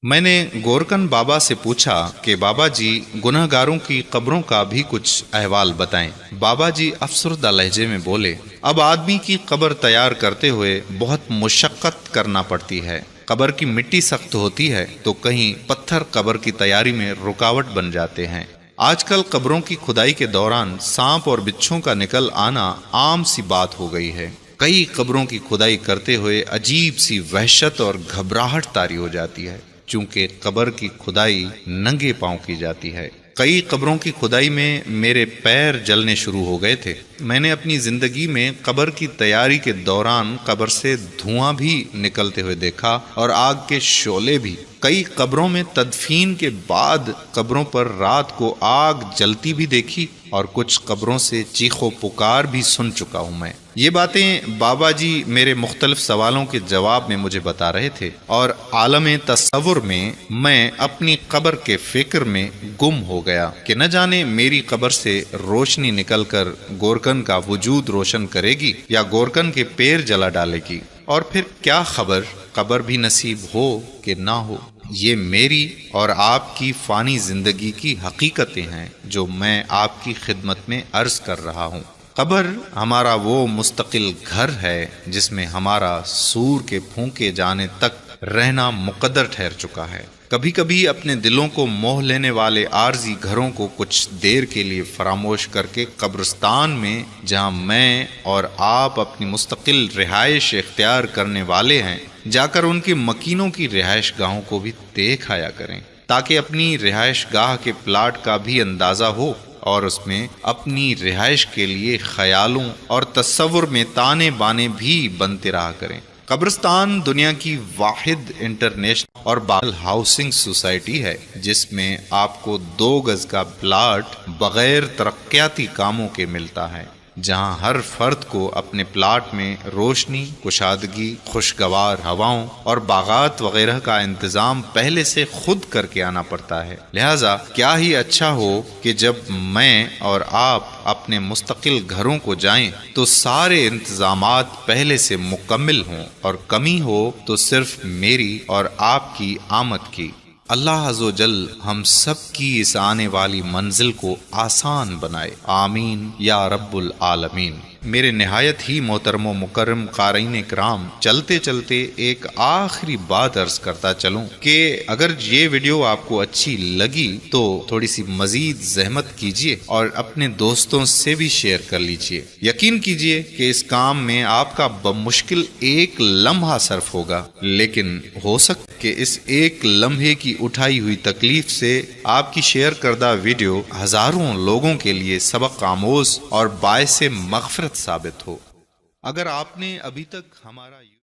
मैंने गोरकन बाबा से पूछा कि बाबा जी गुनहगारों की कब्रों का भी कुछ अहवाल बताएं। बाबा जी अफसरदा लहजे में बोले, अब आदमी की कब्र तैयार करते हुए बहुत मुशक्कत करना पड़ती है। कब्र की मिट्टी सख्त होती है तो कहीं पत्थर कब्र की तैयारी में रुकावट बन जाते हैं। आजकल कब्रों की खुदाई के दौरान सांप और बिच्छों का निकल आना आम सी बात हो गई है। कई कब्रों की खुदाई करते हुए अजीब सी वहशत और घबराहट तारी हो जाती है, चूंकि कब्र की खुदाई नंगे पांव की जाती है। कई कब्रों की खुदाई में मेरे पैर जलने शुरू हो गए थे। मैंने अपनी जिंदगी में कब्र की तैयारी के दौरान कब्र से धुआं भी निकलते हुए देखा और आग के शोले भी। कई कब्रों में तदफीन के बाद कब्रों पर रात को आग जलती भी देखी और कुछ कब्रों से चीखो पुकार भी सुन चुका हूँ मैं। ये बातें बाबा जी मेरे मुख्तलिफ सवालों के जवाब में मुझे बता रहे थे और आलम तसव्वुर में मैं अपनी कब्र के फिक्र में गुम हो गया कि न जाने मेरी कब्र से रोशनी निकलकर गोरकन का वजूद रोशन करेगी या गोरकन के पैर जला डालेगी, और फिर क्या खबर कब्र भी नसीब हो कि ना हो। ये मेरी और आपकी फ़ानी ज़िंदगी की हकीकतें हैं जो मैं आपकी खिदमत में अर्ज़ कर रहा हूँ। कब्र हमारा वो मुस्तकिल घर है जिसमें हमारा सूर के फूंके जाने तक रहना मुकद्दर ठहर चुका है। कभी कभी अपने दिलों को मोह लेने वाले आर्जी घरों को कुछ देर के लिए फरामोश करके कब्रिस्तान में, जहाँ मैं और आप अपनी मुस्तकिल रिहाइश इख्तियार करने वाले हैं, जाकर उनके मकीनों की रिहाइश गाहों को भी देख आया करें, ताकि अपनी रिहाइश गाह के प्लाट का भी अंदाज़ा हो और उसमें अपनी रिहाइश के लिए ख्यालों और तस्वुर में ताने बाने भी बनते रहा करें। कब्रिस्तान दुनिया की वाहिद इंटरनेशनल और बाल हाउसिंग सोसाइटी है जिसमें आपको 2 गज का प्लाट बगैर तरक्याती कामों के मिलता है, जहां हर फर्द को अपने प्लाट में रोशनी, कुशादगी, खुशगवार हवाओं और बागात वगैरह का इंतजाम पहले से खुद करके आना पड़ता है। लिहाजा क्या ही अच्छा हो कि जब मैं और आप अपने मुस्तकिल घरों को जाएं तो सारे इंतजामात पहले से मुकम्मिल हों और कमी हो तो सिर्फ मेरी और आपकी आमद की। अल्लाह अज़्ज़ो जल हम सब की इस आने वाली मंजिल को आसान बनाए, आमीन या रब्बुल आलमीन। मेरे निहायत ही मोहतरम व मुकर्रम क़ारीन इकराम, चलते चलते एक आखिरी बात अर्ज करता चलूं कि अगर ये वीडियो आपको अच्छी लगी तो थोड़ी सी मजीद जहमत कीजिए और अपने दोस्तों से भी शेयर कर लीजिए। यकीन कीजिए कि इस काम में आपका बमुश्किल एक लम्हा सर्फ होगा, लेकिन हो सकता कि इस एक लम्हे की उठाई हुई तकलीफ से आपकी शेयर करदा वीडियो हजारों लोगों के लिए सबक आमोज और बायसे मग़फ़िरत साबित हो। अगर आपने अभी तक हमारा